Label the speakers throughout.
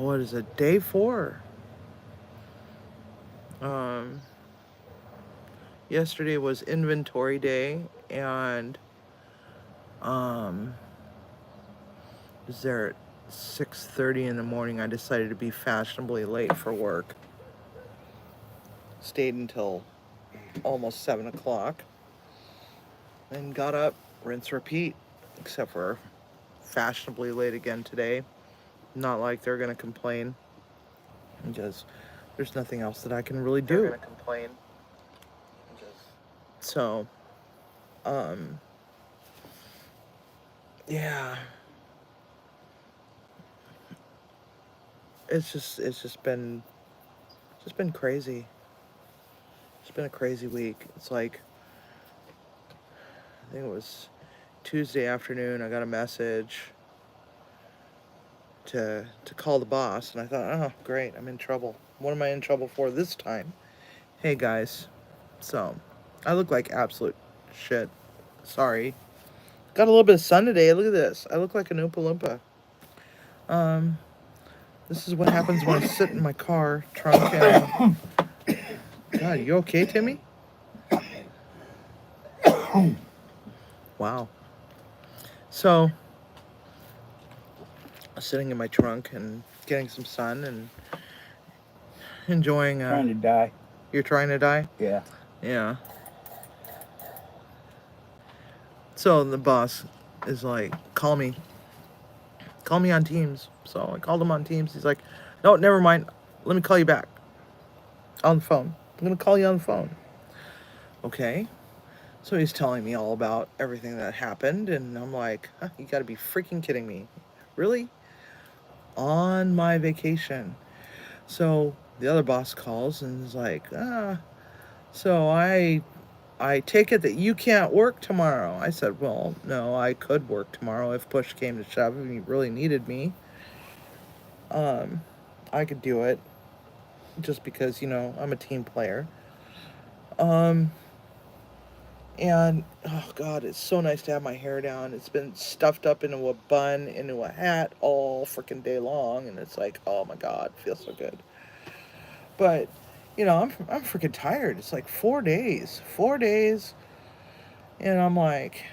Speaker 1: what is it, day 4. Um, Yesterday was inventory day, and um, was there at 6:30 in the morning. I decided to be fashionably late for work. Stayed until almost 7 o'clock, and got up, rinse, repeat. Except for fashionably late again today. Not like they're gonna complain, because there's nothing else that I can really do. They're gonna complain. So, um, yeah, it's just been crazy. It's been a crazy week. It's like, I think it was Tuesday afternoon. I got a message to call the boss, and I thought, oh great, I'm in trouble. What am I in trouble for this time? Hey guys, so I look like absolute shit. Sorry. Got a little bit of sun today. Look at this. I look like an Oompa Loompa. Um, this is what happens when I sit in my car trunk and God, you okay, Timmy? Wow. So, sitting in my trunk and getting some sun and enjoying.
Speaker 2: Trying to die.
Speaker 1: You're trying to die?
Speaker 2: Yeah.
Speaker 1: Yeah. So the boss is like, call me on Teams. So I called him on Teams. He's like, no, never mind. Let me call you back on the phone. I'm gonna call you on the phone. Okay. So he's telling me all about everything that happened, and I'm like, huh, you gotta be freaking kidding me. Really? On my vacation. So the other boss calls and is like, so I take it that you can't work tomorrow. I said, well, no, I could work tomorrow if push came to shove and you really needed me. I could do it just because, I'm a team player. And oh god, it's so nice to have my hair down. It's been stuffed up into a bun, into a hat all freaking day long, and it's like, oh my god, it feels so good. But I'm freaking tired. It's like 4 days, and I'm like,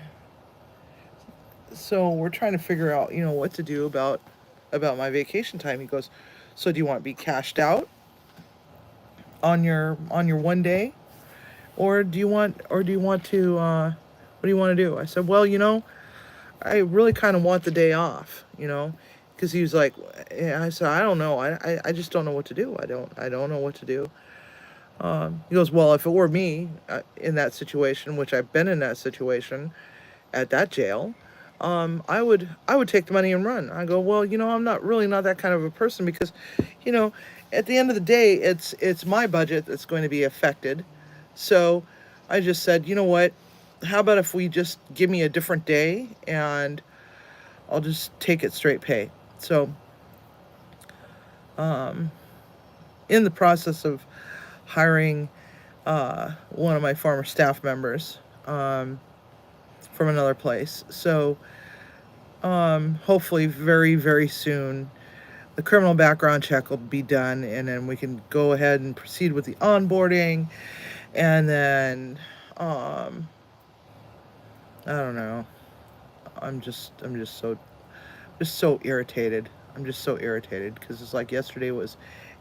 Speaker 1: so we're trying to figure out, what to do about my vacation time. He goes, so do you want to be cashed out on your one day, or do you want to what do you want to do? I said, well, I really kind of want the day off, because he was like, yeah. I said, I don't know. I just don't know what to do. I don't know what to do. He goes, well, if it were me in that situation, which I've been in that situation at that jail, I would take the money and run. I go, well, I'm not that kind of a person, because, you know, at the end of the day, it's my budget that's going to be affected. So I just said, you know what? How about if we just give me a different day, and I'll just take it straight pay. So, in the process of hiring one of my former staff members from another place. So, hopefully, very, very soon, the criminal background check will be done, and then we can go ahead and proceed with the onboarding. And then, I don't know. I'm just so irritated. I'm just so irritated because it's like yesterday was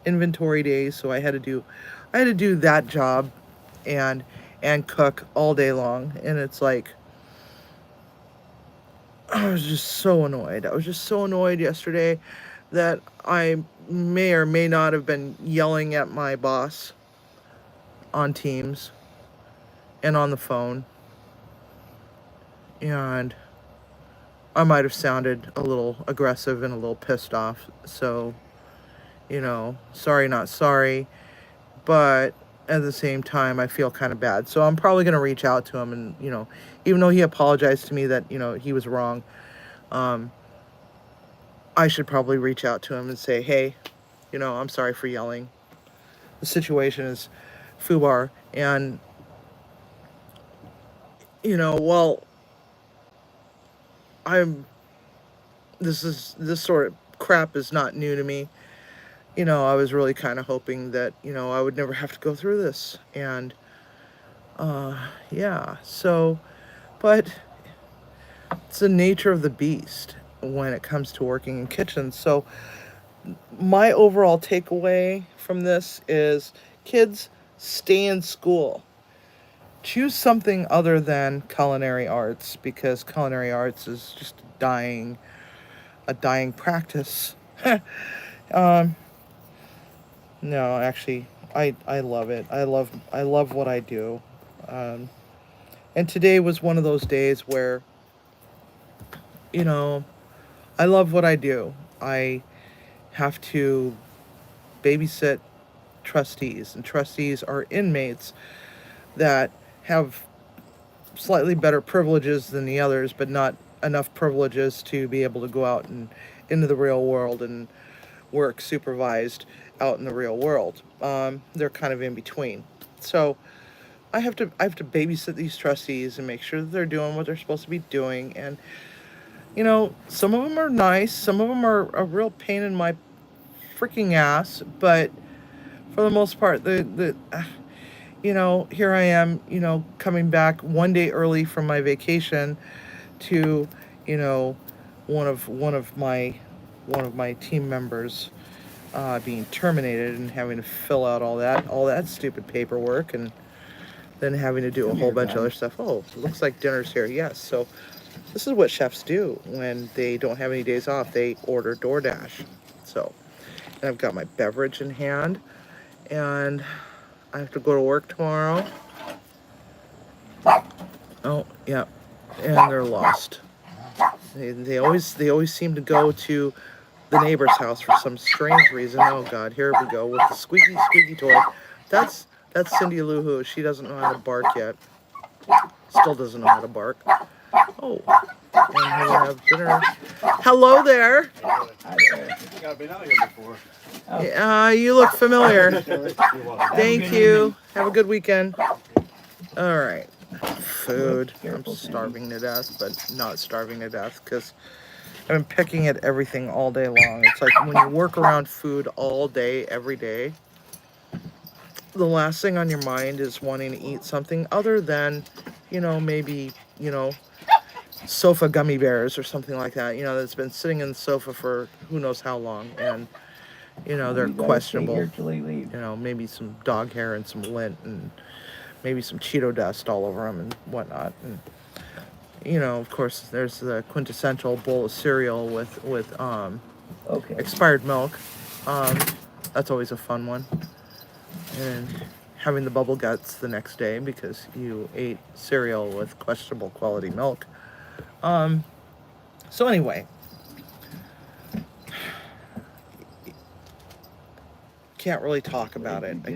Speaker 1: inventory day, so I had to do that job and cook all day long, and it's like I was just so annoyed. I was just so annoyed yesterday that I may or may not have been yelling at my boss on Teams and on the phone, and I might have sounded a little aggressive and a little pissed off. So, sorry, not sorry. But at the same time, I feel kind of bad. So I'm probably going to reach out to him, and, even though he apologized to me that, he was wrong, um, I should probably reach out to him and say, hey, I'm sorry for yelling. The situation is FUBAR. And, well, I'm, this sort of crap is not new to me. I was really kind of hoping that, I would never have to go through this. And yeah, so, but it's the nature of the beast when it comes to working in kitchens. So, my overall takeaway from this is kids, stay in school. Choose something other than culinary arts, because culinary arts is just a dying practice. um, no, actually, I love it. I love what I do. Um, and today was one of those days where, you know, I love what I do. I have to babysit trustees, and trustees are inmates that have slightly better privileges than the others, but not enough privileges to be able to go out and into the real world and work supervised out in the real world. They're kind of in between. So I have to babysit these trustees and make sure that they're doing what they're supposed to be doing. And some of them are nice, some of them are a real pain in my freaking ass, but for the most part, here I am, coming back one day early from my vacation to, you know, one of my team members being terminated and having to fill out all that stupid paperwork, and then having to do a whole bunch of other stuff. Oh, looks like dinner's here. Yes. So this is what chefs do when they don't have any days off. They order DoorDash. So, and I've got my beverage in hand, and I have to go to work tomorrow. Oh, yeah, and they're lost. They always seem to go to the neighbor's house for some strange reason. Oh God, here we go with the squeaky squeaky toy. That's Cindy Lou Who. She doesn't know how to bark yet. Still doesn't know how to bark. Oh, and here we have dinner. Hello there.
Speaker 2: Hi there. I think I've been out here before.
Speaker 1: You look familiar. Thank you. Have a good weekend. All right. Food. I'm starving to death, but not starving to death because I've been picking at everything all day long. It's like when you work around food all day, every day, the last thing on your mind is wanting to eat something other than, maybe, sofa gummy bears or something like that, that's been sitting in the sofa for who knows how long. And, they're questionable. Maybe some dog hair and some lint and maybe some Cheeto dust all over them and whatnot. And, of course, there's the quintessential bowl of cereal with expired milk. That's always a fun one. And having the bubble guts the next day because you ate cereal with questionable quality milk. So anyway, can't really talk about it. I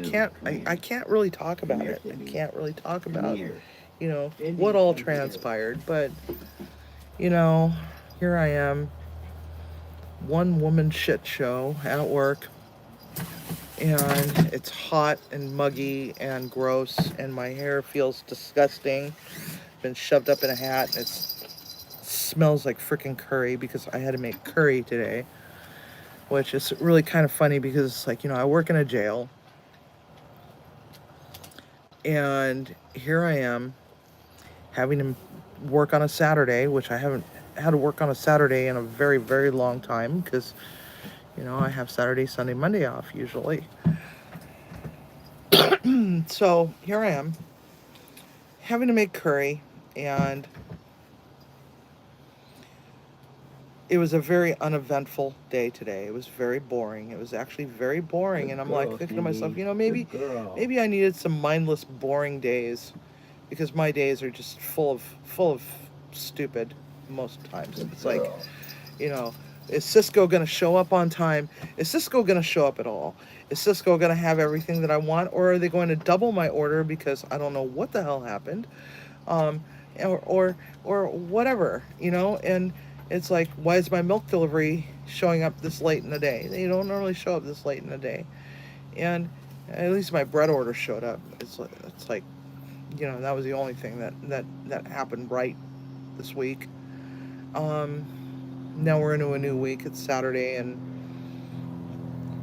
Speaker 1: can't really talk about it. I can't really talk about, what all transpired. But, here I am, one woman shit show at work. And it's hot and muggy and gross, and my hair feels disgusting. Been shoved up in a hat, and it smells like freaking curry because I had to make curry today, which is really kind of funny because it's like, I work in a jail, and here I am having to work on a Saturday, which I haven't had to work on a Saturday in a very, very long time because, I have Saturday, Sunday, Monday off usually. So here I am having to make curry, and it was a very uneventful day today. It was very boring. It was actually very boring, and I'm like thinking to myself, maybe I needed some mindless, boring days, because my days are just full of stupid most times. It's like, is Cisco going to show up on time? Is Cisco going to show up at all? Is Cisco going to have everything that I want? Or are they going to double my order because I don't know what the hell happened? Or whatever, And it's like, why is my milk delivery showing up this late in the day? They don't normally show up this late in the day. And at least my bread order showed up. It's like, that was the only thing that happened right this week. Now we're into a new week. It's Saturday, and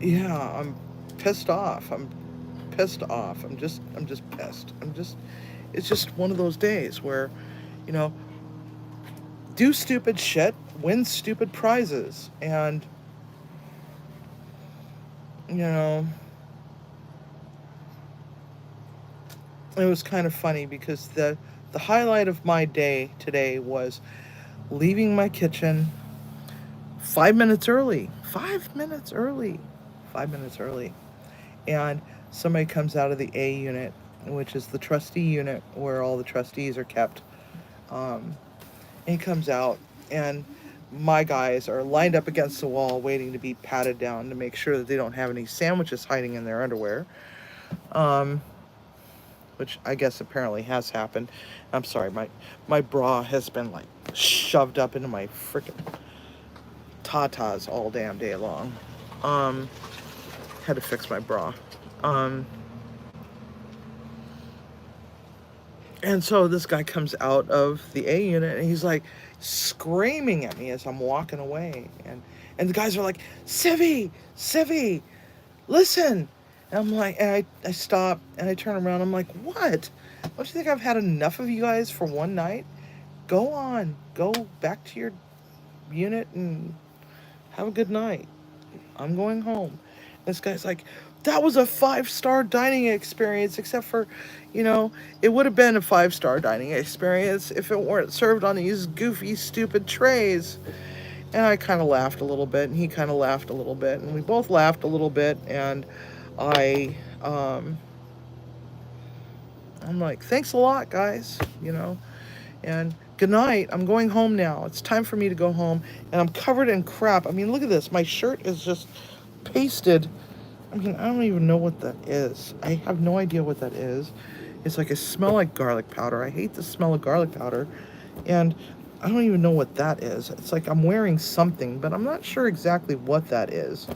Speaker 1: yeah, I'm pissed off. I'm pissed off. I'm just pissed. It's just one of those days where, you know, do stupid shit, win stupid prizes. And, you know, it was kind of funny because the highlight of my day today was leaving my kitchen 5 minutes early. 5 minutes early. 5 minutes early. And somebody comes out of the A unit, which is the trustee unit where all the trustees are kept. Um, and he comes out, and my guys are lined up against the wall waiting to be patted down to make sure that they don't have any sandwiches hiding in their underwear, um, which I guess apparently has happened. I'm sorry, my bra has been like shoved up into my freaking tatas all damn day long. Um, had to fix my bra. Um, and so this guy comes out of the A unit and he's like screaming at me as I'm walking away. And the guys are like, Civvy, listen. And I'm like, and I stop and I turn around. I'm like, what? Don't you think I've had enough of you guys for one night? Go on. Go back to your unit and have a good night. I'm going home. This guy's like, that was a 5-star dining experience, except for, it would have been a 5-star dining experience if it weren't served on these goofy, stupid trays. And I kind of laughed a little bit, and he kind of laughed a little bit, and we both laughed a little bit, and I, I'm like, thanks a lot, guys, and good night. I'm going home now. It's time for me to go home, and I'm covered in crap. I mean, look at this. My shirt is just pasted. I mean, I don't even know what that is. I have no idea what that is. It's like, it smells like garlic powder. I hate the smell of garlic powder. And I don't even know what that is. It's like I'm wearing something, but I'm not sure exactly what that is.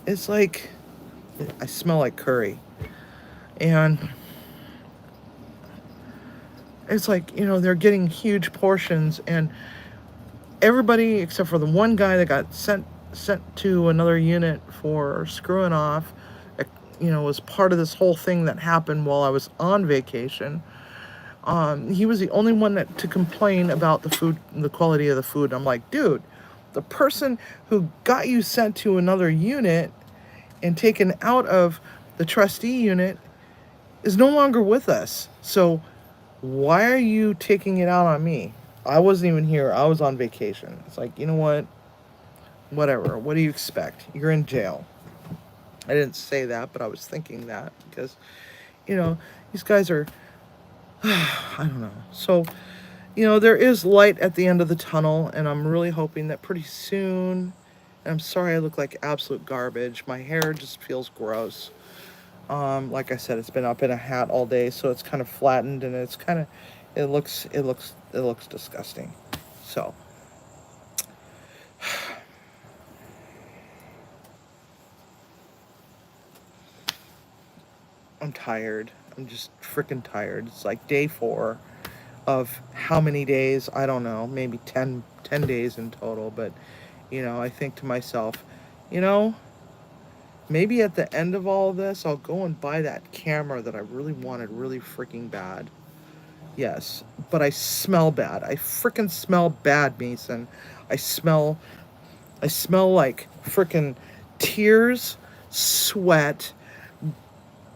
Speaker 1: It's like, I smell like curry. And it's like, they're getting huge portions, and everybody except for the one guy that got sent to another unit for screwing off, was part of this whole thing that happened while I was on vacation. He was the only one to complain about the food, the quality of the food. I'm like, dude, the person who got you sent to another unit and taken out of the trustee unit is no longer with us. So why are you taking it out on me? I wasn't even here. I was on vacation. It's like, you know what? Whatever. What do you expect? You're in jail. I didn't say that, but I was thinking that because, these guys are, I don't know. So, there is light at the end of the tunnel, and I'm really hoping that pretty soon, and I'm sorry I look like absolute garbage. My hair just feels gross. Like I said, it's been up in a hat all day, so it's kind of flattened, and it's kind of, it looks disgusting. So, I'm tired. I'm just freaking tired. It's like day 4 of how many days? I don't know. Maybe 10 days in total. But, I think to myself, you know, maybe at the end of all of this, I'll go and buy that camera that I really wanted really freaking bad. Yes, but I smell bad. I freaking smell bad, Mason. I smell like freaking tears, sweat,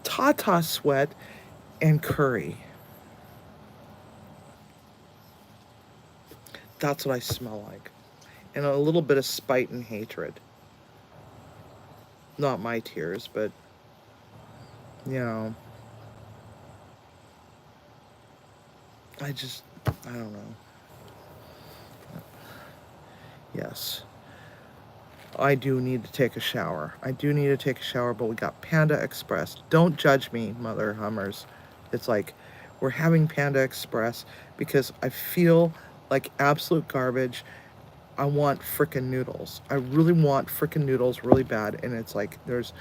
Speaker 1: Tata sweat, and curry. That's what I smell like. And a little bit of spite and hatred. Not my tears, but, I don't know. Yes. I do need to take a shower. But we got Panda Express. Don't judge me, Mother Hummers. It's like, we're having Panda Express because I feel like absolute garbage. I want frickin' noodles. I really want frickin' noodles really bad. And it's like, there's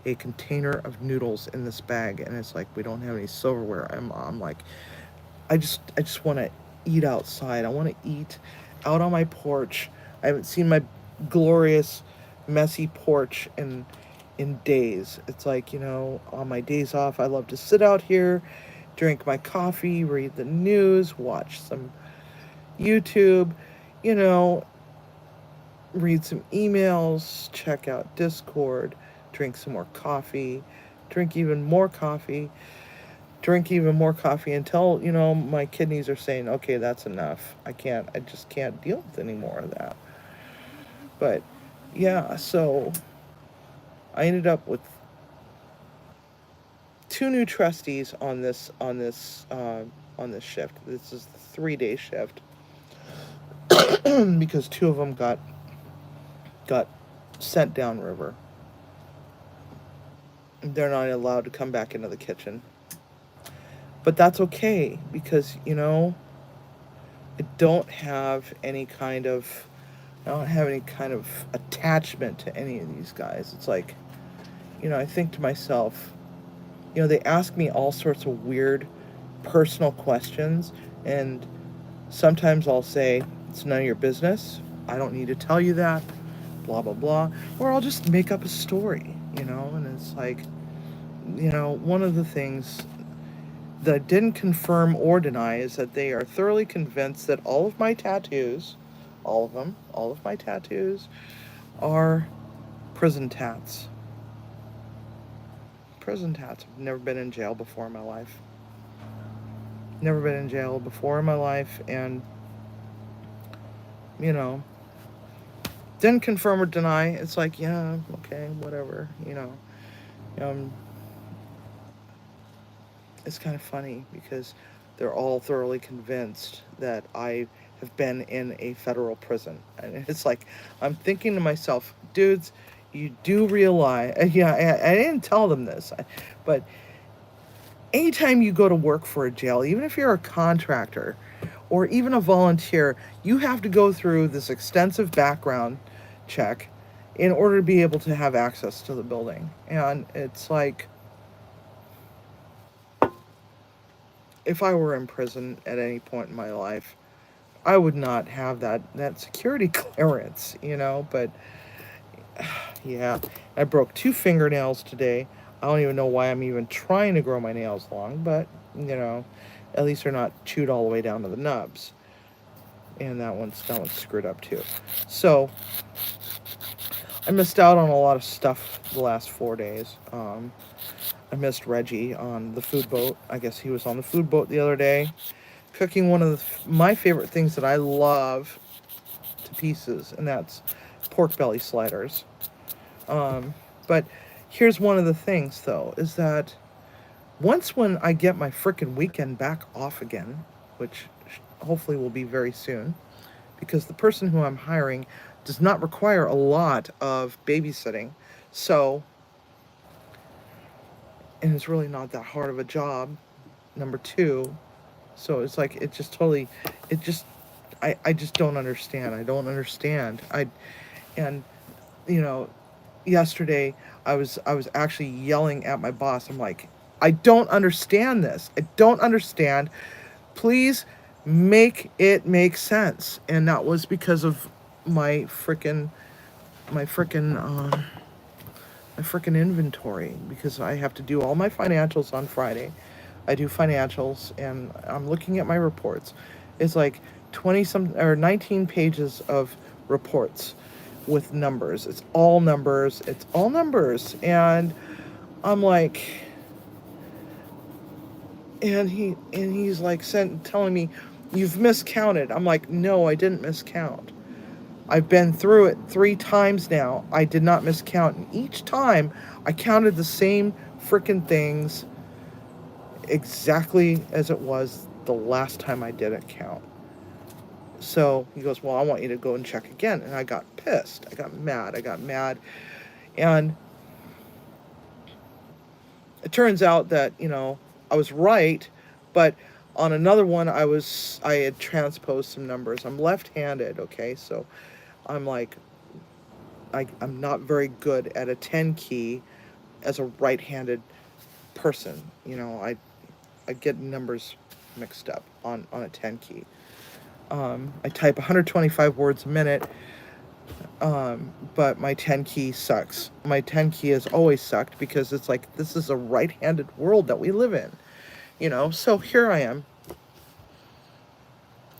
Speaker 1: a container of noodles in this bag, and it's like, we don't have any silverware. I'm like, I just want to eat outside. I want to eat out on my porch. I haven't seen my glorious messy porch in days. It's like, on my days off, I love to sit out here, drink my coffee, read the news, watch some YouTube, you know, read some emails, check out Discord, drink some more coffee, drink even more coffee, drink even more coffee until, my kidneys are saying, okay, that's enough. I just can't deal with any more of that. But yeah, so I ended up with two new trustees on this shift. This is the 3 day shift because two of them got sent downriver. They're not allowed to come back into the kitchen, but that's okay because I don't have any kind of I don't have any kind of attachment to any of these guys. It's like, I think to myself, they ask me all sorts of weird personal questions, and sometimes I'll say, it's none of your business. I don't need to tell you that, blah, blah, blah. Or I'll just make up a story, and it's like, one of the things that didn't confirm or deny is that they are thoroughly convinced that all of my tattoos, all of them, all of my tattoos are prison tats. Prison tats. I've never been in jail before in my life. Never been in jail before in my life, and didn't confirm or deny. It's like, yeah, okay, whatever. Um, it's kind of funny because they're all thoroughly convinced that I have been in a federal prison, and it's like I'm thinking to myself, dudes, you do realize? Yeah, I didn't tell them this, but anytime you go to work for a jail, even if you're a contractor or even a volunteer, you have to go through this extensive background check in order to be able to have access to the building. And it's like, if I were in prison at any point in my life, I would not have that security clearance, but yeah, I broke 2 fingernails today. I don't even know why I'm even trying to grow my nails long, but at least they're not chewed all the way down to the nubs. And that one's screwed up too. So I missed out on a lot of stuff the last 4 days. I missed Reggie on the food boat. I guess he was on the food boat the other day, cooking one of my favorite things that I love to pieces, and that's pork belly sliders. But here's one of the things, though, is that when I get my frickin' weekend back off again, which hopefully will be very soon, because the person who I'm hiring does not require a lot of babysitting. So, and it's really not that hard of a job, number two. So it's like, I just don't understand. I don't understand. And, you know, yesterday I was actually yelling at my boss. I'm like, I don't understand this. I don't understand. Please make it make sense. And that was because of my frickin' my frickin' my frickin' inventory, because I have to do all my financials on Friday. I do financials and I'm looking at my reports. It's like 19 pages of reports with numbers. It's all numbers. It's all numbers. And I'm like, he's like telling me, you've miscounted. I'm like, no, I didn't miscount. I've been through it 3 times now. I did not miscount. And each time I counted the same freaking things exactly as it was the last time I didn't count. So he goes, well, I want you to go and check again. And I got pissed. I got mad. And it turns out that, I was right, but on another one, I had transposed some numbers. I'm left-handed, okay? So I'm like, I'm not very good at a 10 key as a right-handed person. I get numbers mixed up on a 10 key. I type 125 words a minute. But my 10 key sucks. My 10 key has always sucked because it's like, this is a right-handed world that we live in, you know? So here I am,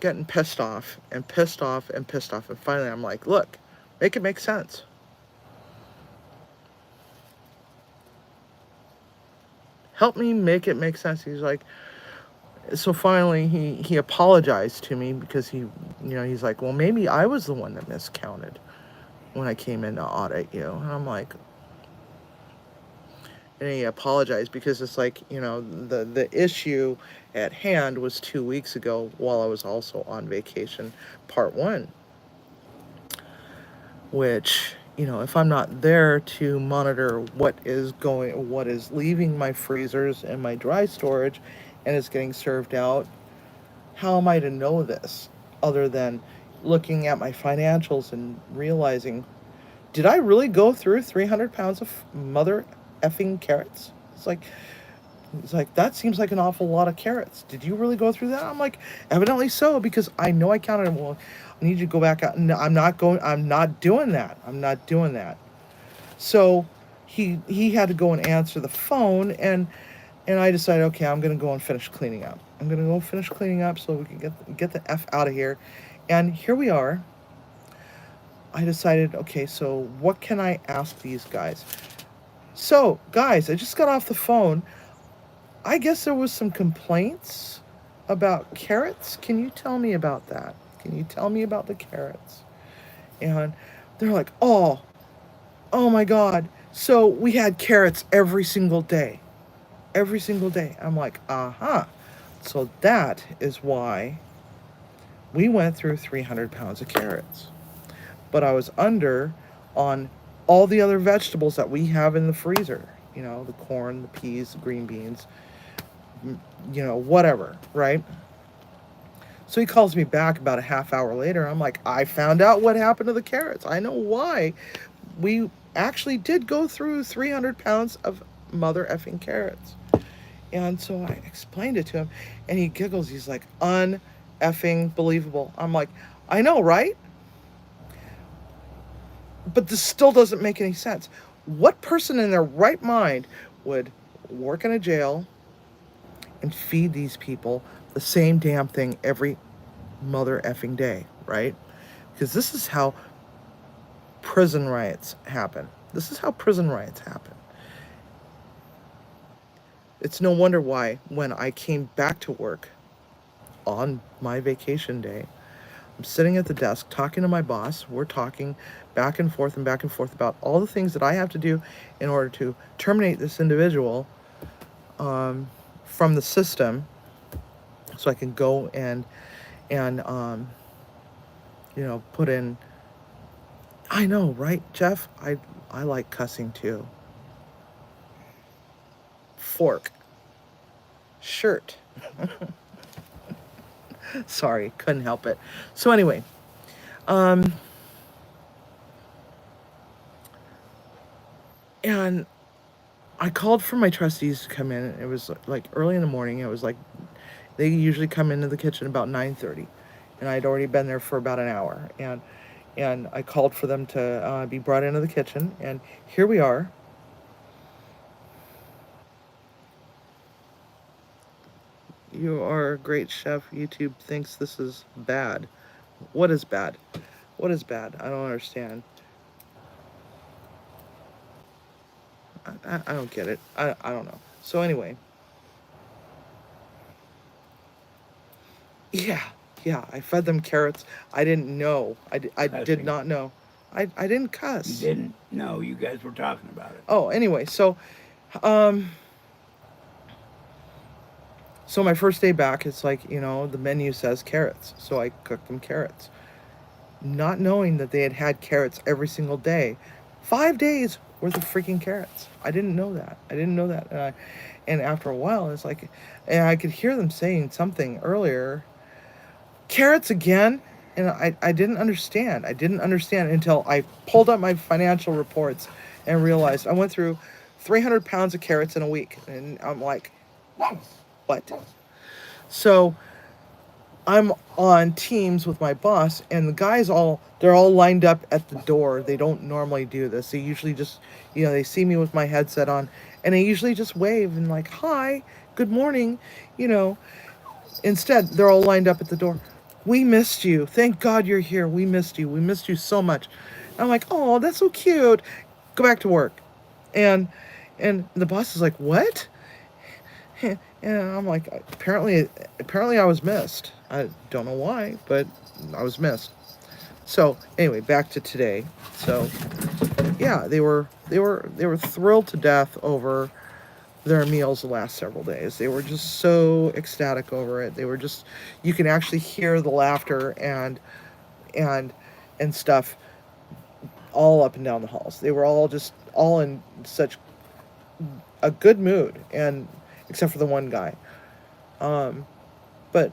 Speaker 1: getting pissed off and pissed off and pissed off. And finally I'm like, look, make it make sense. Help me make it make sense. He's like, so finally he apologized to me because he's like, well, maybe I was the one that miscounted when I came in to audit you. And I'm like, and he apologized because it's like, the issue at hand was 2 weeks ago while I was also on vacation, part one, which, if I'm not there to monitor what is leaving my freezers and my dry storage and is getting served out, how am I to know this other than looking at my financials and realizing, did I really go through 300 pounds of mother effing carrots? It's like, that seems like an awful lot of carrots. Did you really go through that? I'm like, evidently so, because I know I counted them. Well, I need you to go back out. No, I'm not doing that. I'm not doing that. So he had to go and answer the phone, and I decided, okay, I'm going to go and finish cleaning up. I'm going to go finish cleaning up so we can get the F out of here. And here we are. I decided, okay, so what can I ask these guys? So, guys, I just got off the phone. I guess there was some complaints about carrots. Can you tell me about that? Can you tell me about the carrots? And they're like, oh my God. So we had carrots every single day. Every single day. I'm like, uh-huh. So that is why we went through 300 pounds of carrots. But I was under on all the other vegetables that we have in the freezer. The corn, the peas, the green beans, whatever, right? So he calls me back about a half hour later. I'm like, I found out what happened to the carrots. I know why. We actually did go through 300 pounds of mother effing carrots. And so I explained it to him, and he giggles. He's like, un-effing believable. I'm like, I know, right? But this still doesn't make any sense. What person in their right mind would work in a jail and feed these people the same damn thing every mother effing day, right? Because this is how prison riots happen. This is how prison riots happen. It's no wonder why when I came back to work on my vacation day, I'm sitting at the desk talking to my boss. We're talking back and forth about all the things that I have to do in order to terminate this individual from the system, so I can go and put in. I know, right, Jeff? I like cussing too. Fork. Shirt. Sorry, couldn't help it. So anyway, and I called for my trustees to come in. It was like early in the morning. It was like they usually come into the kitchen about 9:30, and I'd already been there for about an hour. And I called for them to be brought into the kitchen, and here we are. You are a great chef. YouTube thinks this is bad. What is bad? What is bad? I don't understand. I don't get it. I don't know. So anyway. Yeah, I fed them carrots. I didn't know. I did not know. I didn't cuss.
Speaker 3: You didn't? No, you guys were talking about it.
Speaker 1: Oh, anyway, so my first day back, it's like, the menu says carrots. So I cooked them carrots. Not knowing that they had had carrots every single day. 5 days worth of freaking carrots. I didn't know that. And after a while, it's like, and I could hear them saying something earlier. Carrots again? And I didn't understand. I didn't understand until I pulled up my financial reports and realized I went through 300 pounds of carrots in a week. And I'm like, what? So I'm on Teams with my boss, and the guys they're all lined up at the door. They don't normally do this. They usually just, they see me with my headset on, and they usually just wave and like, hi, good morning, you know. Instead, they're all lined up at the door. We missed you. Thank God you're here. We missed you. We missed you so much. I'm like, oh, that's so cute. Go back to work. And and the boss is like, what? And I'm like, apparently I was missed. I don't know why, but I was missed. So anyway, back to today. So yeah, they were thrilled to death over their meals the last several days. They were just so ecstatic over it. They were just, you can actually hear the laughter and and stuff all up and down the halls. They were all in such a good mood, and except for the one guy. But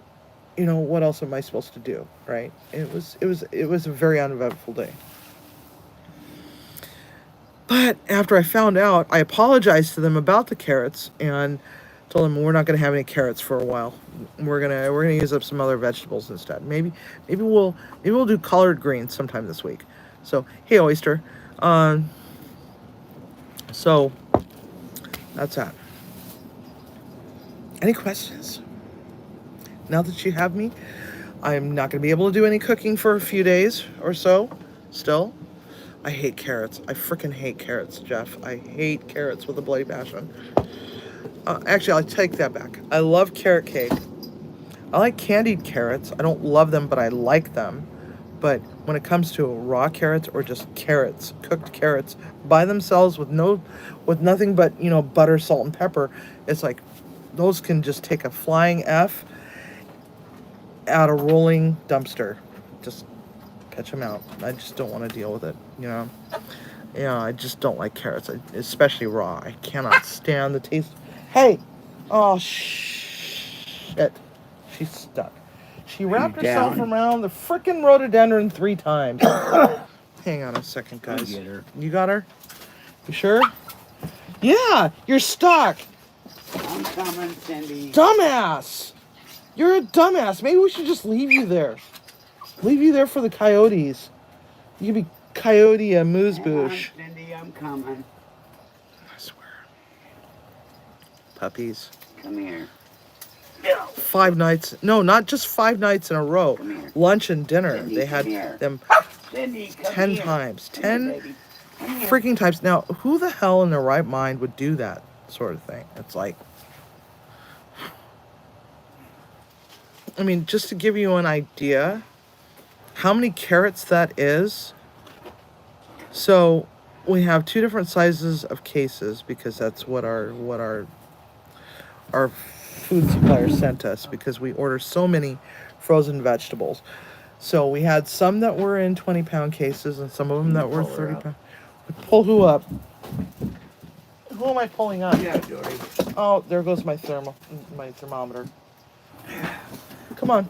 Speaker 1: what else am I supposed to do, right? It was a very uneventful day. But after I found out, I apologized to them about the carrots and told them we're not going to have any carrots for a while. We're gonna use up some other vegetables instead. Maybe we'll do collard greens sometime this week. So hey, oyster. So that's that. Any questions? Now that you have me, I'm not going to be able to do any cooking for a few days or so. Still, I hate carrots. I freaking hate carrots, Jeff. I hate carrots with a bloody passion. Actually, I'll take that back. I love carrot cake. I like candied carrots. I don't love them, but I like them. But when it comes to raw carrots or just carrots, cooked carrots by themselves with nothing but butter, salt, and pepper, it's like those can just take a flying F out a rolling dumpster. Just pitch them out. I just don't want to deal with it. I just don't like carrots, especially raw. I cannot stand the taste. Hey, oh shit, she's stuck. She wrapped herself around the frickin' rhododendron 3 times. Hang on a second, guys.
Speaker 3: Get her.
Speaker 1: You got her? You sure? Yeah, you're stuck.
Speaker 3: I'm coming, Cindy.
Speaker 1: Dumbass. You're a dumbass. Maybe we should just leave you there. Leave you there for the coyotes. You could be Coyote Amuse-Bouche.
Speaker 3: Cindy, I'm coming.
Speaker 1: I swear. Puppies.
Speaker 3: Come here.
Speaker 1: 5 nights. No, not just 5 nights in a row.
Speaker 3: Come here.
Speaker 1: Lunch and dinner.
Speaker 3: Cindy,
Speaker 1: They had
Speaker 3: come here.
Speaker 1: them
Speaker 3: Cindy, come
Speaker 1: 10
Speaker 3: here.
Speaker 1: times.
Speaker 3: Come here,
Speaker 1: 10
Speaker 3: baby. Come here.
Speaker 1: freaking times. Now, who the hell in their right mind would do that sort of thing? It's like, I mean, just to give you an idea how many carrots that is. So we have 2 different sizes of cases because that's what our food supplier sent us, because we order so many frozen vegetables. So we had some that were in 20-pound cases and some of them that were 30-pound. Pull who up? Who am I pulling up?
Speaker 3: Yeah, Dory.
Speaker 1: Oh, there goes my thermometer. Come on.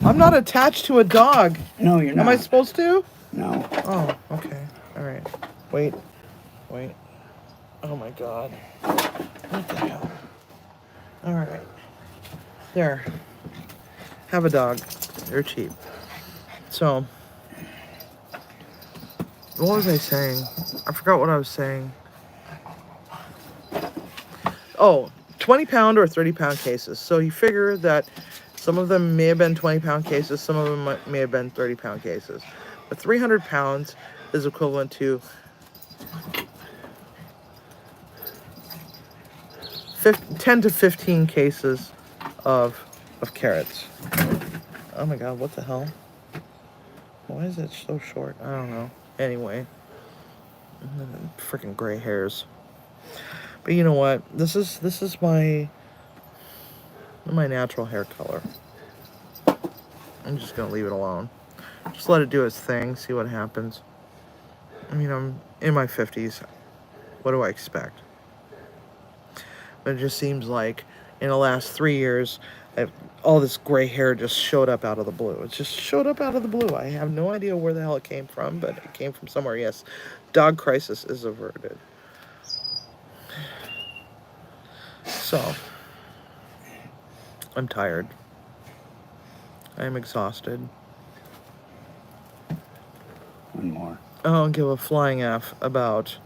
Speaker 1: I'm not attached to a dog.
Speaker 3: No, you're not.
Speaker 1: Am I supposed to?
Speaker 3: No.
Speaker 1: Oh, okay. All right. Wait. Oh my God. What the hell? All right. There. Have a dog. They're cheap. So, what was I saying? I forgot what I was saying. Oh, 20-pound or 30-pound cases. So you figure that some of them may have been 20-pound cases, some of them may have been 30-pound cases. But 300 pounds is equivalent to 10 to 15 cases of carrots. Oh my God, what the hell? Why is it so short? I don't know. Anyway, freaking gray hairs. But you know what? This is my natural hair color. I'm just gonna leave it alone. Just let it do its thing. See what happens. I mean, I'm in my 50s. What do I expect? But it just seems like in the last 3 years, all this gray hair just showed up out of the blue. It just showed up out of the blue. I have no idea where the hell it came from, but it came from somewhere. Yes, dog crisis is averted. So, I'm tired. I am exhausted.
Speaker 3: One more.
Speaker 1: I don't give a flying F about...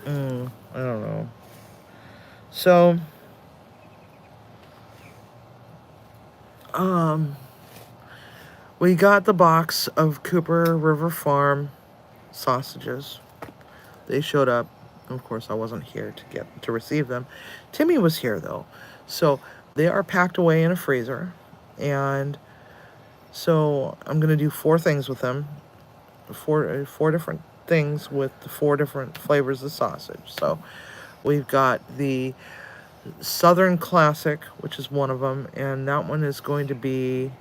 Speaker 1: I don't know. So... we got the box of Cooper River Farm sausages. They showed up. Of course, I wasn't here to receive them. Timmy was here though, so they are packed away in a freezer, and so I'm gonna do 4 things with them, four different things with the 4 different flavors of sausage. So we've got the Southern Classic, which is one of them, and that one is going to be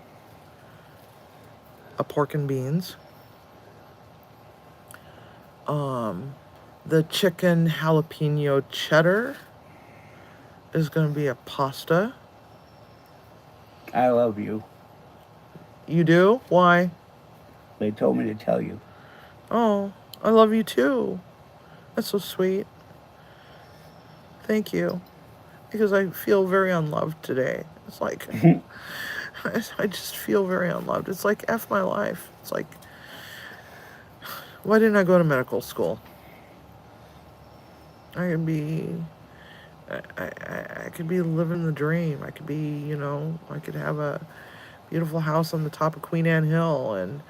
Speaker 1: a pork and beans. The chicken jalapeno cheddar is going to be a pasta.
Speaker 3: I love you.
Speaker 1: You do? Why?
Speaker 3: They told me to tell you.
Speaker 1: Oh, I love you too. That's so sweet. Thank you. Because I feel very unloved today. It's like, I just feel very unloved. It's like, F my life. It's like, why didn't I go to medical school? I could be, I could be living the dream. I could be, I could have a beautiful house on the top of Queen Anne Hill and,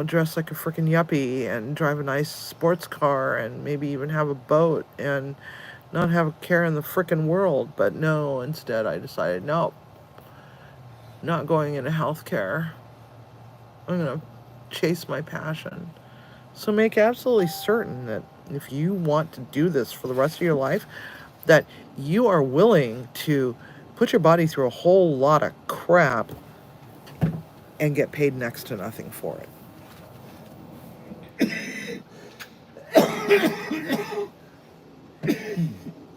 Speaker 1: dress like a freaking yuppie and drive a nice sports car and maybe even have a boat and not have a care in the frickin' world. But no, instead I decided, nope, not going into healthcare. I'm going to chase my passion. So make absolutely certain that if you want to do this for the rest of your life, that you are willing to put your body through a whole lot of crap and get paid next to nothing for it.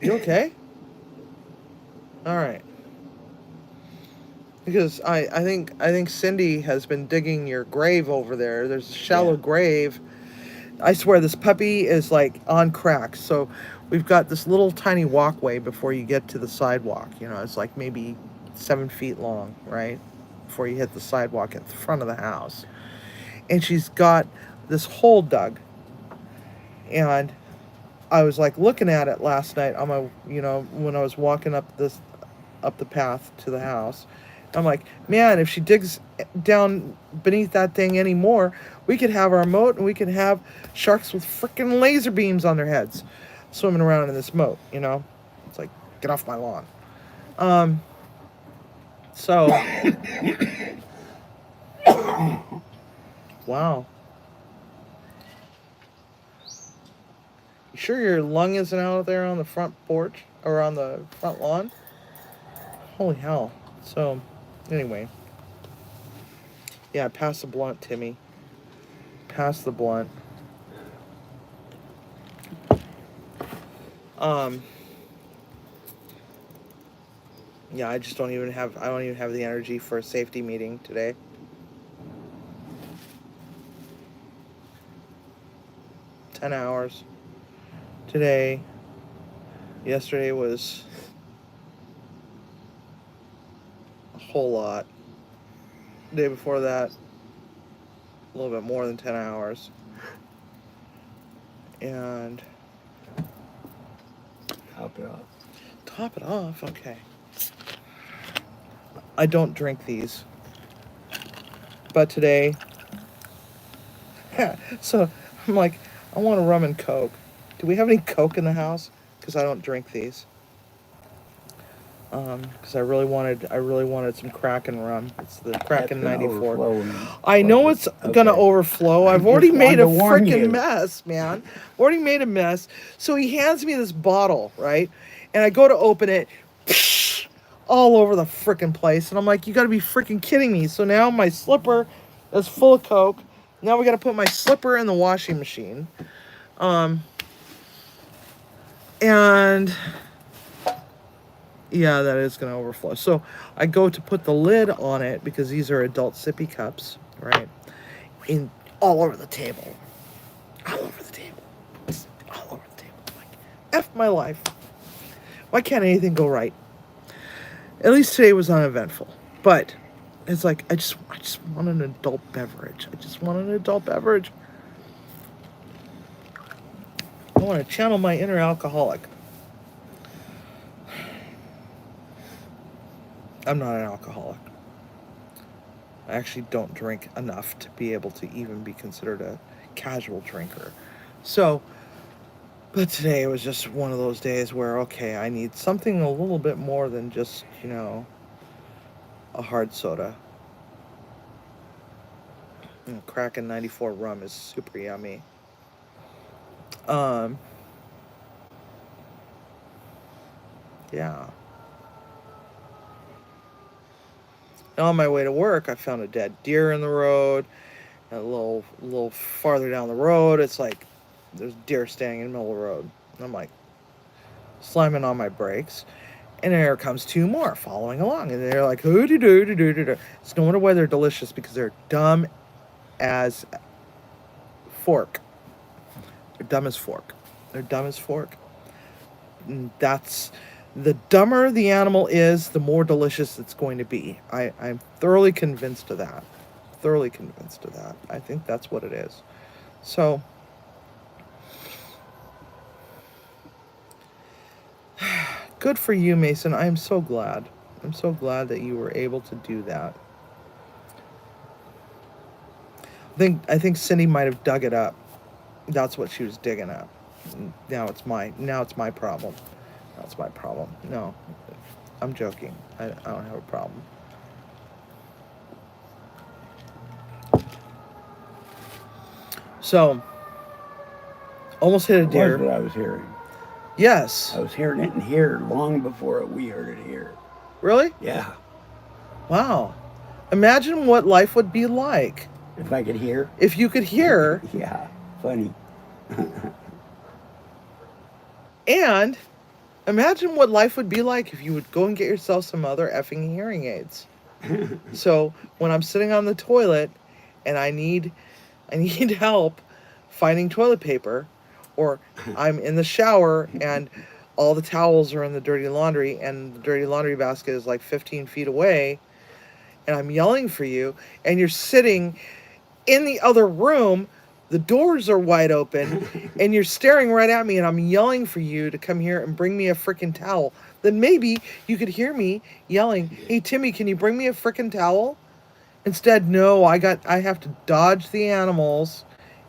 Speaker 1: You okay? All right. Because I think Cindy has been digging your grave over there. There's a shallow grave. I swear this puppy is like on crack. So we've got this little tiny walkway before you get to the sidewalk. It's like maybe 7 feet long, right? Before you hit the sidewalk at the front of the house. And she's got this hole dug. And I was like looking at it last night on my, when I was walking up the path to the house. I'm like, man, if she digs down beneath that thing anymore, we could have our moat and we could have sharks with freaking laser beams on their heads swimming around in this moat, It's like, get off my lawn. So, wow. You sure your lung isn't out there on the front porch or on the front lawn? Holy hell. So, anyway. Yeah, pass the blunt, Timmy. Pass the blunt. Yeah, I don't even have the energy for a safety meeting today. $10 hours. Today. Yesterday was a whole lot. The day before that, a little bit more than 10 hours. And
Speaker 3: Top it off.
Speaker 1: Top it off? Okay. I don't drink these. But today, so I'm like, I want a rum and Coke. Do we have any Coke in the house? Because I don't drink these. Because I really wanted some Kraken rum. It's the Kraken 94. I know it's gonna overflow. I've already made a freaking mess, man. Already made a mess. So he hands me this bottle, right? And I go to open it, all over the freaking place. And I'm like, you gotta be freaking kidding me. So now my slipper is full of Coke. Now we gotta put my slipper in the washing machine. And yeah, that is going to overflow. So I go to put the lid on it because these are adult sippy cups, right? All over the table. All over the table. All over the table. Like, F my life. Why can't anything go right? At least today was uneventful. But it's like I just want an adult beverage. I just want an adult beverage. I want to channel my inner alcoholic. I'm not an alcoholic. I actually don't drink enough to be able to even be considered a casual drinker. So, but today was just one of those days where, okay, I need something a little bit more than just, a hard soda. Kraken 94 rum is super yummy. Yeah. And on my way to work, I found a dead deer in the road. A little farther down the road, it's like there's deer standing in the middle of the road. And I'm like slamming on my brakes, and there comes two more following along, and they're like, hoo-doo-doo-doo-doo-doo. It's no wonder why they're delicious, because they're dumb as fork. They're dumb as fork. They're dumb as fork. And that's the dumber the animal is, the more delicious it's going to be. I'm thoroughly convinced of that. Thoroughly convinced of that. I think that's what it is. So, good for you, Mason. I am so glad. I'm so glad that you were able to do that. I think Cindy might have dug it up. That's what she was digging up. Now it's my problem. That's my problem. No, I'm joking. I don't have a problem. So, almost hit a deer.
Speaker 3: That's what I was hearing.
Speaker 1: Yes.
Speaker 3: I was hearing it in here long before we heard it here.
Speaker 1: Really?
Speaker 3: Yeah.
Speaker 1: Wow. Imagine what life would be like.
Speaker 3: If I could hear.
Speaker 1: If you could hear.
Speaker 3: Yeah. Funny.
Speaker 1: And imagine what life would be like if you would go and get yourself some other effing hearing aids. So when I'm sitting on the toilet and I need help finding toilet paper, or I'm in the shower and all the towels are in the dirty laundry and the dirty laundry basket is like 15 feet away, and I'm yelling for you, and you're sitting in the other room, the doors are wide open, and you're staring right at me, and I'm yelling for you to come here and bring me a frickin' towel, then maybe you could hear me yelling, hey, Timmy, can you bring me a frickin' towel? Instead, no, I have to dodge the animals,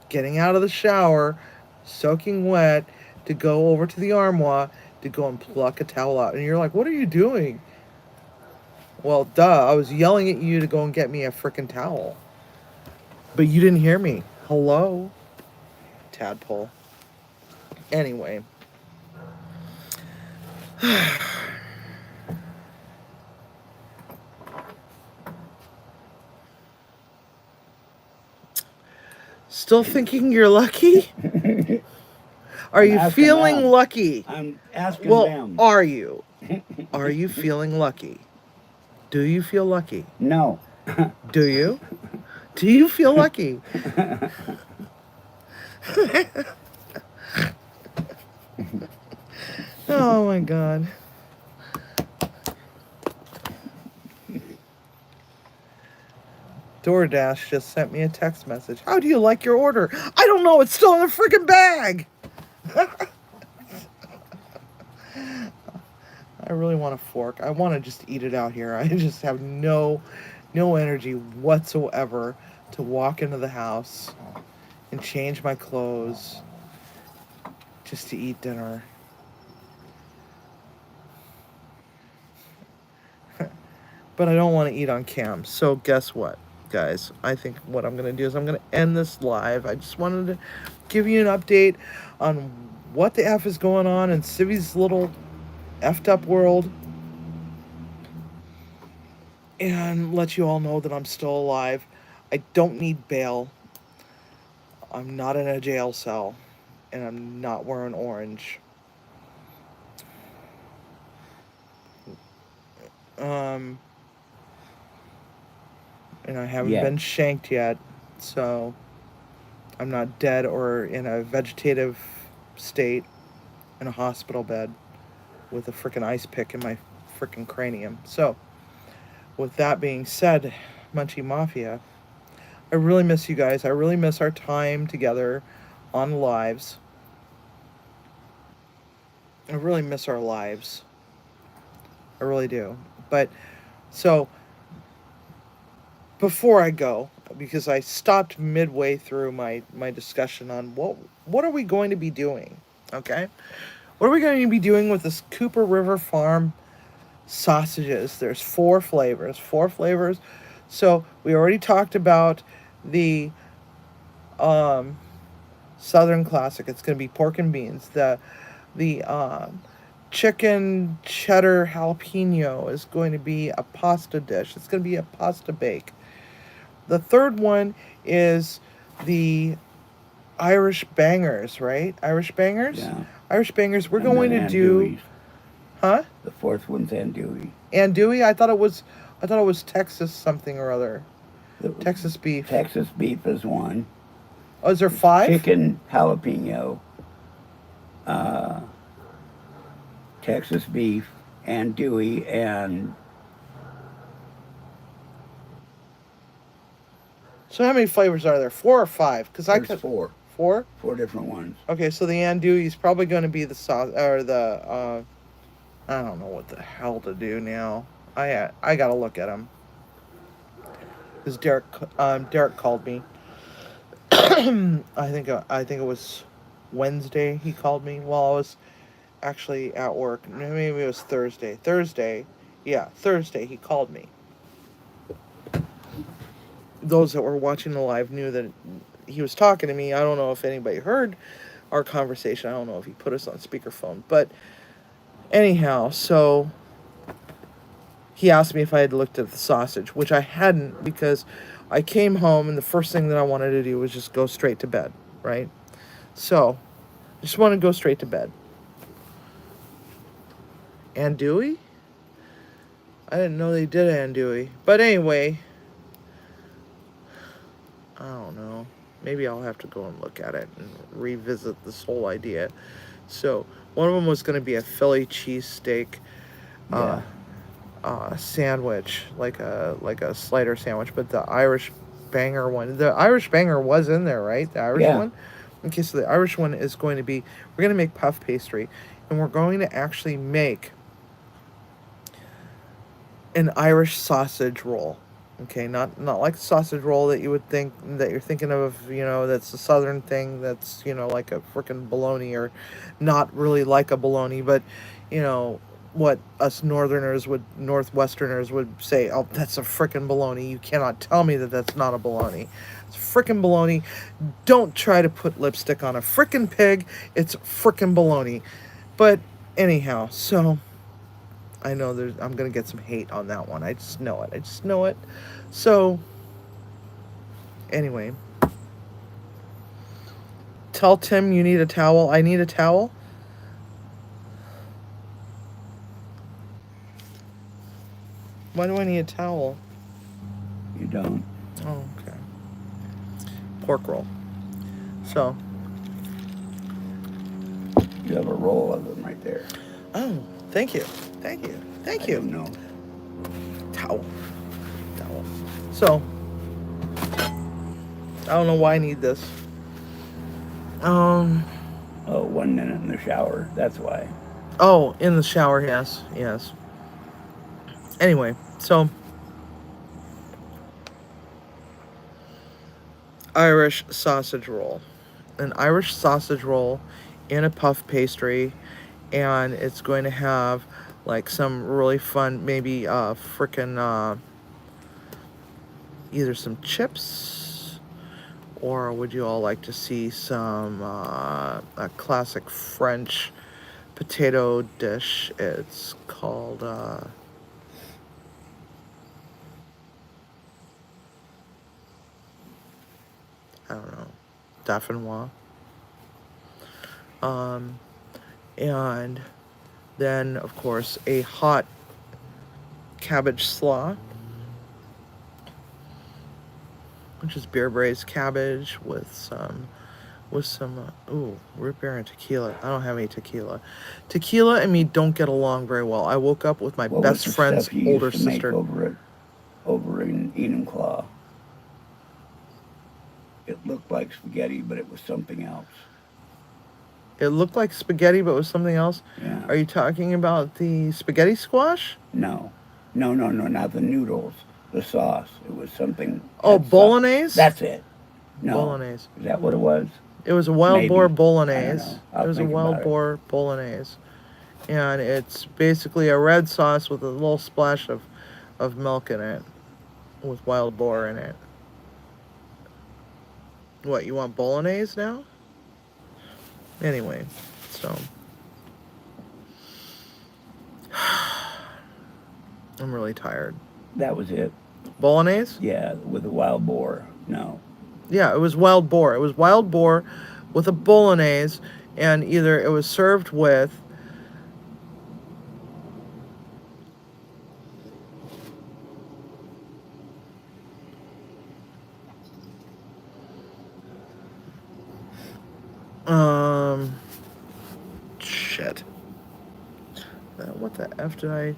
Speaker 1: getting out of the shower, soaking wet, to go over to the armoire, to go and pluck a towel out. And you're like, what are you doing? Well, duh, I was yelling at you to go and get me a frickin' towel. But you didn't hear me. Hello? Tadpole. Anyway. Still thinking you're lucky? Are you feeling
Speaker 3: them.
Speaker 1: lucky?
Speaker 3: I'm asking
Speaker 1: Well,
Speaker 3: them.
Speaker 1: are you? Are you feeling lucky? Do you feel lucky?
Speaker 3: No.
Speaker 1: Do you? Do you feel lucky? Oh my God. DoorDash just sent me a text message. How do you like your order? I don't know. It's still in the freaking bag. I really want a fork. I want to just eat it out here. I just have no energy whatsoever to walk into the house and change my clothes just to eat dinner. But I don't want to eat on cam. So guess what, guys? I think what I'm going to do is I'm going to end this live. I just wanted to give you an update on what the F is going on in Civi's little effed up world, and let you all know that I'm still alive. I don't need bail. I'm not in a jail cell, and I'm not wearing orange. And I haven't been shanked yet, so I'm not dead or in a vegetative state in a hospital bed with a freaking ice pick in my freaking cranium. So, with that being said, Munchie Mafia, I really miss you guys. I really miss our time together on lives. I really miss our lives. I really do. But, so, before I go, because I stopped midway through my discussion on what are we going to be doing, okay? What are we going to be doing with this Cooper River Farm sausages? There's 4 flavors. So we already talked about the Southern Classic. It's going to be pork and beans. The chicken cheddar jalapeno is going to be a pasta dish. It's going to be a pasta bake. The third one is the Irish bangers, right? Irish bangers?
Speaker 3: Yeah.
Speaker 1: Irish bangers. We're
Speaker 3: And
Speaker 1: going
Speaker 3: then
Speaker 1: to do
Speaker 3: andouilles.
Speaker 1: Huh?
Speaker 3: The fourth one's andouille.
Speaker 1: Andouille? I thought it was Texas something or other.
Speaker 3: The
Speaker 1: Texas beef.
Speaker 3: Texas beef is one.
Speaker 1: Oh, is there 5?
Speaker 3: Chicken jalapeno. Texas beef, andouille, and
Speaker 1: So how many flavors are there? 4 or 5? Because I
Speaker 3: there's
Speaker 1: could
Speaker 3: 4.
Speaker 1: 4.
Speaker 3: 4 different ones.
Speaker 1: Okay, so the andouille is probably going to be the sauce or the. I don't know what the hell to do now. I gotta look at them. Because Derek called me. I think it was Wednesday he called me while I was actually at work. Maybe it was Thursday. Thursday he called me. Those that were watching the live knew that he was talking to me. I don't know if anybody heard our conversation. I don't know if he put us on speakerphone. But anyhow, so he asked me if I had looked at the sausage, which I hadn't because I came home and the first thing that I wanted to do was just go straight to bed, right? So, I just want to go straight to bed. Andouille? I didn't know they did andouille. But anyway, I don't know. Maybe I'll have to go and look at it and revisit this whole idea. So, one of them was going to be a Philly cheesesteak sandwich, like a slider sandwich, but the Irish banger was in there, right? The Irish one? Okay, so the Irish one is going to be, we're going to make puff pastry, and we're going to actually make an Irish sausage roll. Okay, not like the sausage roll that you would think that you're thinking of, that's a southern thing that's, like a freaking bologna, or not really like a bologna, but what us northwesterners would say, oh, that's a frickin' bologna. You cannot tell me that that's not a bologna. It's frickin' bologna. Don't try to put lipstick on a frickin' pig. It's frickin' bologna. But anyhow, so I know I'm going to get some hate on that one. I just know it. So anyway, tell Tim you need a towel. I need a towel. Why do I need a towel?
Speaker 3: You don't.
Speaker 1: Oh, okay. Pork roll. So.
Speaker 3: You have a roll of them right there.
Speaker 1: Oh, thank you.
Speaker 3: I don't know.
Speaker 1: Towel. So. I don't know why I need this.
Speaker 3: Oh, 1 minute in the shower. That's why.
Speaker 1: Oh, in the shower, yes. Anyway, so Irish sausage roll. An Irish sausage roll in a puff pastry, and it's going to have like some really fun, maybe frickin' either some chips, or would you all like to see some a classic French potato dish? It's called I don't know, Dauphinois. And then, of course, a hot cabbage slaw, which is beer braised cabbage with with some root beer and tequila. I don't have any tequila. Tequila and me don't get along very well. I woke up with my
Speaker 3: What
Speaker 1: best
Speaker 3: was the
Speaker 1: friend's
Speaker 3: stuff you
Speaker 1: older
Speaker 3: used to make
Speaker 1: sister.
Speaker 3: over in Enumclaw? It looked like spaghetti, but it was something else.
Speaker 1: It looked like spaghetti, but it was something else.
Speaker 3: Yeah.
Speaker 1: Are you talking about the spaghetti squash?
Speaker 3: No, not the noodles. The sauce. It was something.
Speaker 1: Oh,
Speaker 3: had
Speaker 1: bolognese?
Speaker 3: That's it. No.
Speaker 1: Bolognese.
Speaker 3: Is that what it was?
Speaker 1: It was a wild boar
Speaker 3: Maybe. I
Speaker 1: bolognese.
Speaker 3: don't know. I'll
Speaker 1: It was a
Speaker 3: think
Speaker 1: wild
Speaker 3: about it.
Speaker 1: boar bolognese. And it's basically a red sauce with a little splash of milk in it, with wild boar in it. What, you want bolognese now? Anyway, so I'm really tired.
Speaker 3: That was it.
Speaker 1: Bolognese?
Speaker 3: Yeah, with the wild boar. No.
Speaker 1: Yeah, it was wild boar. It was wild boar with a bolognese, and either it was served with shit. What the F did I...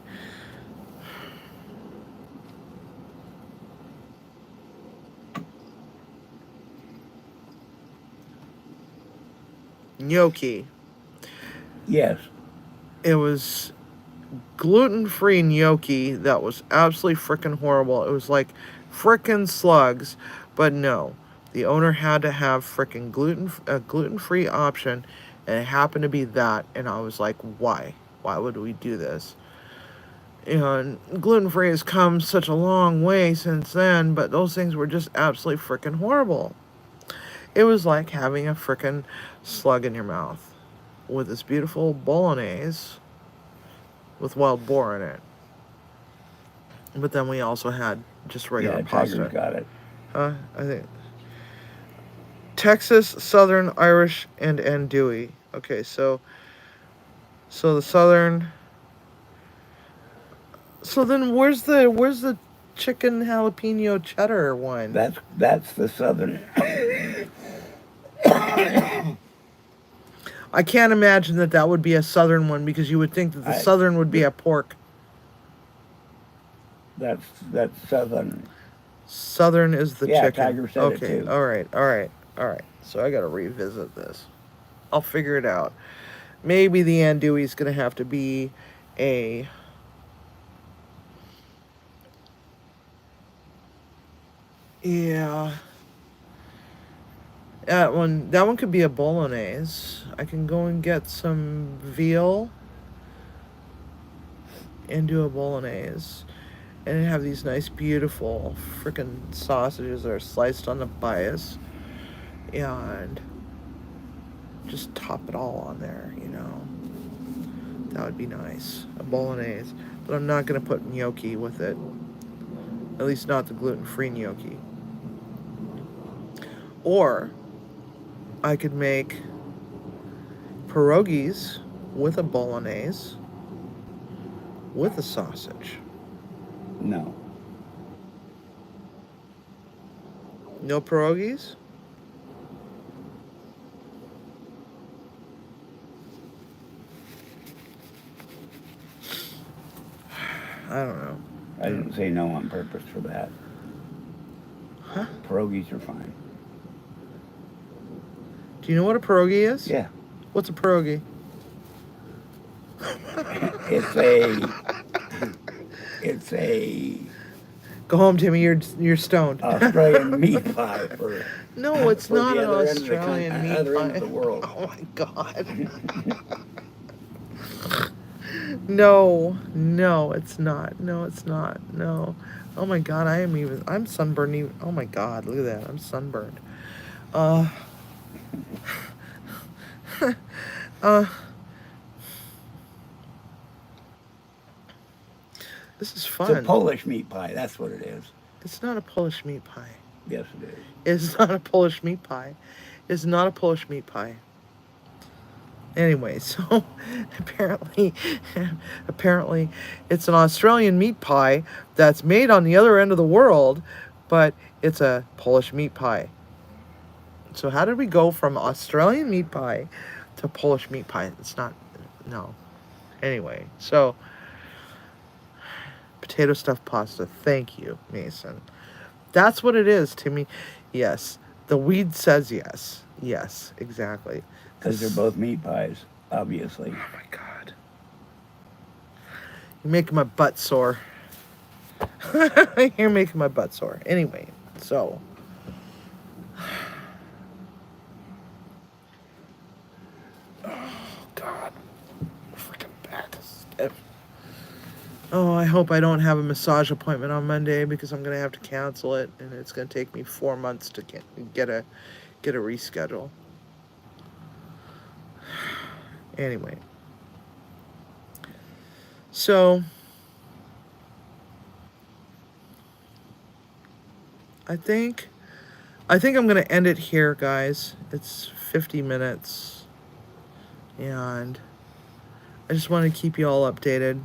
Speaker 1: Gnocchi.
Speaker 3: Yes.
Speaker 1: It was gluten-free gnocchi that was absolutely freaking horrible. It was like freaking slugs, but no. The owner had to have freaking gluten-free option, and it happened to be that, and I was like, why? Why would we do this? And gluten-free has come such a long way since then, but those things were just absolutely freaking horrible. It was like having a freaking slug in your mouth with this beautiful bolognese with wild boar in it. But then we also had just regular pasta.
Speaker 3: Tiger's got it.
Speaker 1: I think Texas, Southern, Irish, and andouille. Okay, so the Southern. So then, where's the chicken jalapeno cheddar one?
Speaker 3: That's the Southern.
Speaker 1: I can't imagine that would be a Southern one, because you would think that the Southern would be a pork.
Speaker 3: That's Southern.
Speaker 1: Southern is the chicken.
Speaker 3: Tiger said it too.
Speaker 1: All right. So I got to revisit this. I'll figure it out. Maybe the andouille is going to have to be a... Yeah. That one could be a bolognese. I can go and get some veal and do a bolognese. And have these nice, beautiful freaking sausages that are sliced on the bias. And just top it all on there, you know. That would be nice. A bolognese. But I'm not going to put gnocchi with it. At least not the gluten-free gnocchi. Or I could make pierogies with a bolognese with a sausage.
Speaker 3: No.
Speaker 1: No pierogies? I don't know.
Speaker 3: I didn't say no on purpose for that.
Speaker 1: Huh?
Speaker 3: Pierogies are fine.
Speaker 1: Do you know what a pierogi is?
Speaker 3: Yeah.
Speaker 1: What's a pierogi?
Speaker 3: It's a
Speaker 1: Go home, Timmy. You're stoned.
Speaker 3: Australian meat pie for.
Speaker 1: No, it's
Speaker 3: for
Speaker 1: not
Speaker 3: the
Speaker 1: an
Speaker 3: other end of the
Speaker 1: Australian meat
Speaker 3: other end
Speaker 1: pie.
Speaker 3: of the world.
Speaker 1: Oh my god. No, it's not. No, it's not. No. Oh my god, I'm sunburned. Oh my god, look at that. I'm sunburned. This is fun.
Speaker 3: It's a Polish meat pie. That's what it is.
Speaker 1: It's not a Polish meat pie.
Speaker 3: Yes, it is.
Speaker 1: It's not a Polish meat pie. It's not a Polish meat pie. Anyway, so apparently it's an Australian meat pie that's made on the other end of the world, but it's a Polish meat pie. So how did we go from Australian meat pie to Polish meat pie? It's not, no. Anyway, so potato stuffed pasta. Thank you, Mason. That's what it is, Timmy. Yes, the weed says yes. Yes, exactly.
Speaker 3: Because they're both meat pies, obviously.
Speaker 1: Oh my God. You're making my butt sore. You're making my butt sore. Anyway, so. Oh, God. Freaking back is stiff. Oh, I hope I don't have a massage appointment on Monday because I'm going to have to cancel it. And it's going to take me 4 months to get a reschedule. Anyway. So. I think I'm going to end it here, guys. It's 50 minutes. And I just want to keep you all updated.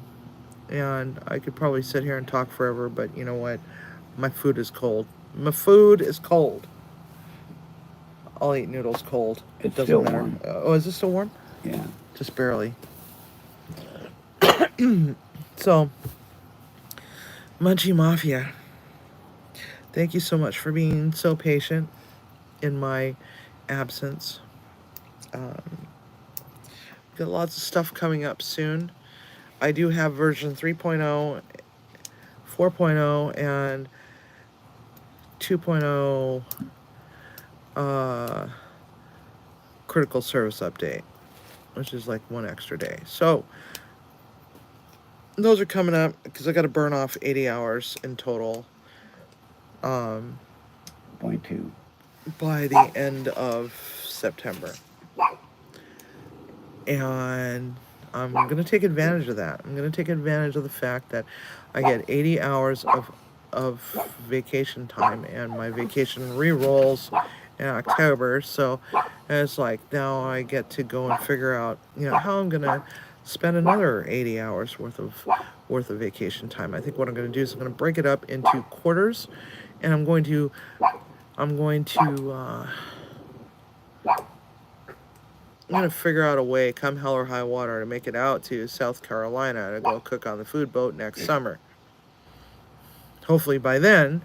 Speaker 1: And I could probably sit here and talk forever, but you know what? My food is cold. My food is cold. I'll eat noodles cold.
Speaker 3: It's
Speaker 1: Doesn't
Speaker 3: still
Speaker 1: matter.
Speaker 3: warm.
Speaker 1: Oh, is it still warm?
Speaker 3: Yeah.
Speaker 1: Just barely. So, Munchie Mafia. Thank you so much for being so patient in my absence. Got lots of stuff coming up soon. I do have version 3.0, 4.0, and 2.0 critical service update, which is like 1 extra day. So those are coming up because I got to burn off 80 hours in total.
Speaker 3: 0.2.
Speaker 1: By the end of September. And I'm going to take advantage of that. I'm going to take advantage of the fact that I get 80 hours of vacation time, and my vacation re-rolls in October. So it's like now I get to go and figure out, how I'm going to spend another 80 hours worth of vacation time. I think what I'm going to do is I'm going to break it up into quarters, and I'm going to figure out a way, come hell or high water, to make it out to South Carolina to go cook on the food boat next summer. Hopefully by then,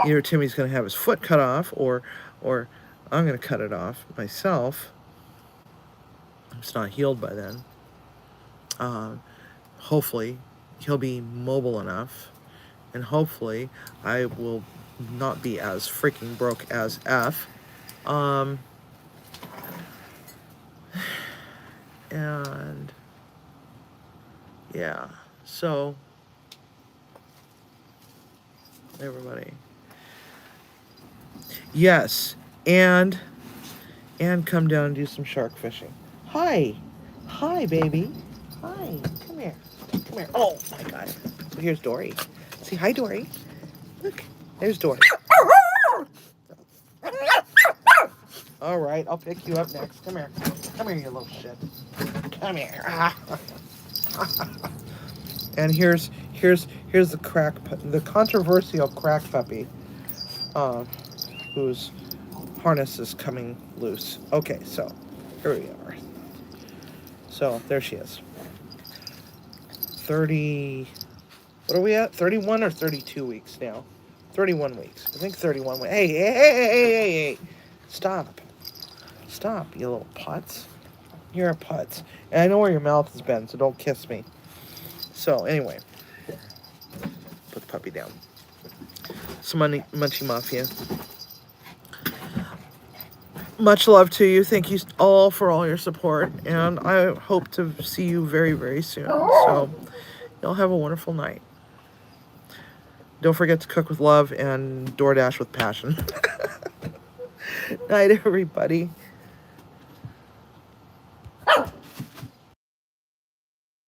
Speaker 1: either Timmy's going to have his foot cut off, or I'm going to cut it off myself. It's not healed by then. Hopefully, he'll be mobile enough, and hopefully I will not be as freaking broke as F. And yeah, so everybody, yes, and come down and do some shark fishing. Hi, baby, hi, come here. Oh my God, so here's Dory. See, hi, Dory. Look, there's Dory. All right, I'll pick you up next. Come here, you little shit. Come here. And here's the controversial crack puppy, whose harness is coming loose. Okay, so here we are. So there she is. 30. What are we at? 31 or 32 weeks now? 31 weeks. I think 31 weeks. Hey! Stop, you little putz. You're a putz. And I know where your mouth has been, so don't kiss me. So, anyway. Put the puppy down. So, Munchie Mafia. Much love to you. Thank you all for all your support. And I hope to see you very, very soon. So, y'all have a wonderful night. Don't forget to cook with love and DoorDash with passion. Night, everybody.